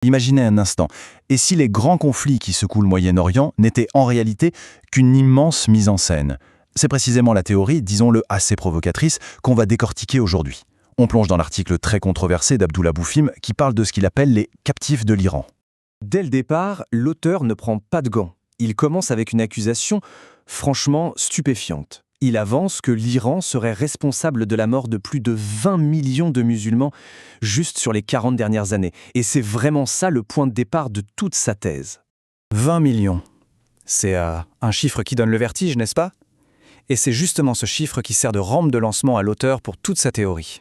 Imaginez un instant, et si les grands conflits qui secouent le Moyen-Orient n'étaient en réalité qu'une immense mise en scène? C'est précisément la théorie, disons-le assez provocatrice, qu'on va décortiquer aujourd'hui. On plonge dans l'article très controversé d'Abdullah Boufim qui parle de ce qu'il appelle les captifs de l'Iran. Dès le départ, l'auteur ne prend pas de gants. Il commence avec une accusation franchement stupéfiante. Il avance que l'Iran serait responsable de la mort de plus de 20 millions de musulmans juste sur les 40 dernières années. Et c'est vraiment ça le point de départ de toute sa thèse. 20 millions. C'est un chiffre qui donne le vertige, n'est-ce pas? Et c'est justement ce chiffre qui sert de rampe de lancement à l'auteur pour toute sa théorie.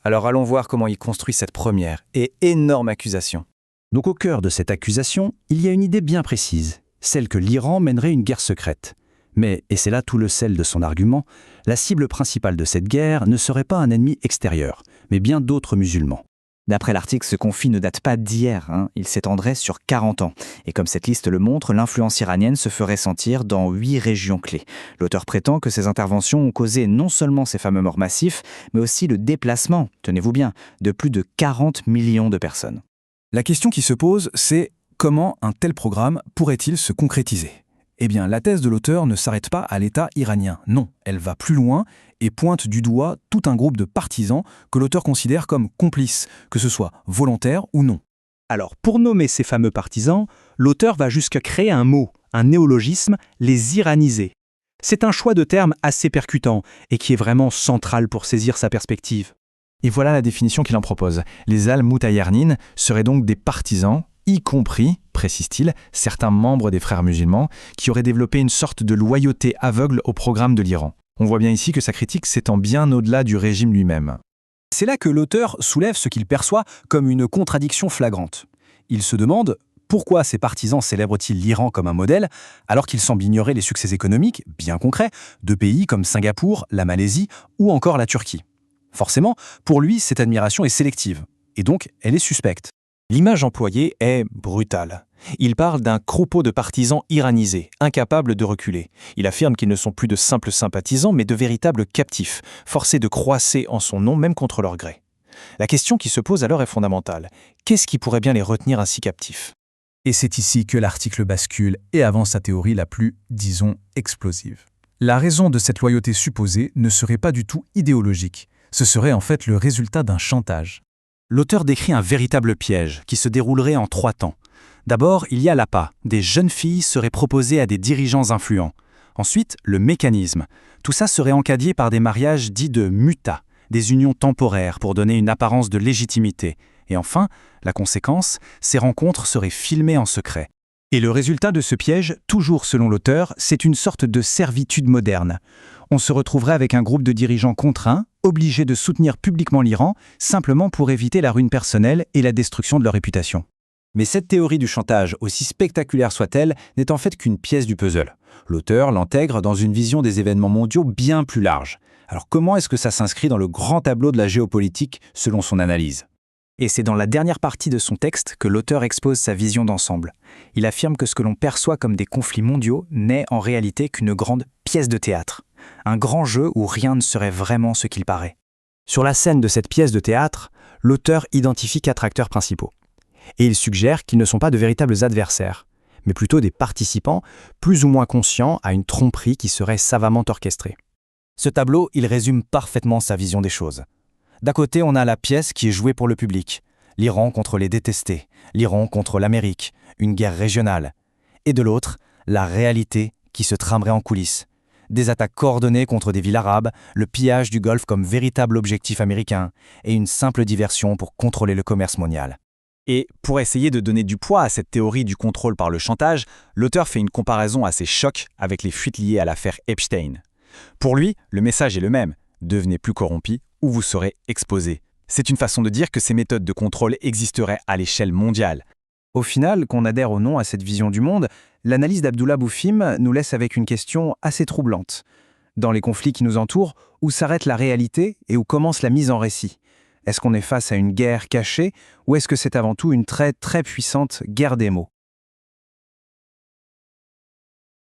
Alors allons voir comment il construit cette première et énorme accusation. Donc au cœur de cette accusation, il y a une idée bien précise, celle que l'Iran mènerait une guerre secrète. Mais, et c'est là tout le sel de son argument, la cible principale de cette guerre ne serait pas un ennemi extérieur, mais bien d'autres musulmans. D'après l'article, ce conflit ne date pas d'hier, il s'étendrait sur 40 ans. Et comme cette liste le montre, l'influence iranienne se ferait sentir dans 8 régions clés. L'auteur prétend que ces interventions ont causé non seulement ces fameux morts massifs, mais aussi le déplacement, tenez-vous bien, de plus de 40 millions de personnes. La question qui se pose, c'est comment un tel programme pourrait-il se concrétiser? Eh bien, la thèse de l'auteur ne s'arrête pas à l'État iranien. Non, elle va plus loin et pointe du doigt tout un groupe de partisans que l'auteur considère comme complices, que ce soit volontaire ou non. Alors, pour nommer ces fameux partisans, l'auteur va jusqu'à créer un mot, un néologisme, les iraniser. C'est un choix de termes assez percutant et qui est vraiment central pour saisir sa perspective. Et voilà la définition qu'il en propose. Les al-Mutayarnin seraient donc des partisans, y compris, précise-t-il, certains membres des frères musulmans, qui auraient développé une sorte de loyauté aveugle au programme de l'Iran. On voit bien ici que sa critique s'étend bien au-delà du régime lui-même. C'est là que l'auteur soulève ce qu'il perçoit comme une contradiction flagrante. Il se demande pourquoi ces partisans célèbrent-ils l'Iran comme un modèle, alors qu'il semble ignorer les succès économiques, bien concrets, de pays comme Singapour, la Malaisie ou encore la Turquie. Forcément, pour lui, cette admiration est sélective, et donc elle est suspecte. L'image employée est brutale. Il parle d'un troupeau de partisans iranisés, incapables de reculer. Il affirme qu'ils ne sont plus de simples sympathisants, mais de véritables captifs, forcés de croisser en son nom même contre leur gré. La question qui se pose alors est fondamentale. Qu'est-ce qui pourrait bien les retenir ainsi captifs? Et c'est ici que l'article bascule et avance sa théorie la plus, disons, explosive. La raison de cette loyauté supposée ne serait pas du tout idéologique. Ce serait en fait le résultat d'un chantage. L'auteur décrit un véritable piège qui se déroulerait en 3 temps. D'abord, il y a l'appât. Des jeunes filles seraient proposées à des dirigeants influents. Ensuite, le mécanisme. Tout ça serait encadré par des mariages dits de muta, des unions temporaires pour donner une apparence de légitimité. Et enfin, la conséquence, ces rencontres seraient filmées en secret. Et le résultat de ce piège, toujours selon l'auteur, c'est une sorte de servitude moderne. On se retrouverait avec un groupe de dirigeants contraints, obligés de soutenir publiquement l'Iran, simplement pour éviter la ruine personnelle et la destruction de leur réputation. Mais cette théorie du chantage, aussi spectaculaire soit-elle, n'est en fait qu'une pièce du puzzle. L'auteur l'intègre dans une vision des événements mondiaux bien plus large. Alors comment est-ce que ça s'inscrit dans le grand tableau de la géopolitique selon son analyse? Et c'est dans la dernière partie de son texte que l'auteur expose sa vision d'ensemble. Il affirme que ce que l'on perçoit comme des conflits mondiaux n'est en réalité qu'une grande pièce de théâtre. Un grand jeu où rien ne serait vraiment ce qu'il paraît. Sur la scène de cette pièce de théâtre, l'auteur identifie 4 acteurs principaux. Et il suggère qu'ils ne sont pas de véritables adversaires, mais plutôt des participants plus ou moins conscients à une tromperie qui serait savamment orchestrée. Ce tableau, il résume parfaitement sa vision des choses. D'un côté, on a la pièce qui est jouée pour le public. L'Iran contre les détestés, l'Iran contre l'Amérique, une guerre régionale. Et de l'autre, la réalité qui se tramerait en coulisses. Des attaques coordonnées contre des villes arabes, le pillage du Golfe comme véritable objectif américain, et une simple diversion pour contrôler le commerce mondial. Et pour essayer de donner du poids à cette théorie du contrôle par le chantage, l'auteur fait une comparaison assez choc avec les fuites liées à l'affaire Epstein. Pour lui, le message est le même. Devenez plus corrompu ou vous serez exposé. C'est une façon de dire que ces méthodes de contrôle existeraient à l'échelle mondiale. Au final, qu'on adhère ou non à cette vision du monde, l'analyse d'Abdullah Boufim nous laisse avec une question assez troublante. Dans les conflits qui nous entourent, où s'arrête la réalité et où commence la mise en récit? Est-ce qu'on est face à une guerre cachée ou est-ce que c'est avant tout une très puissante guerre des mots?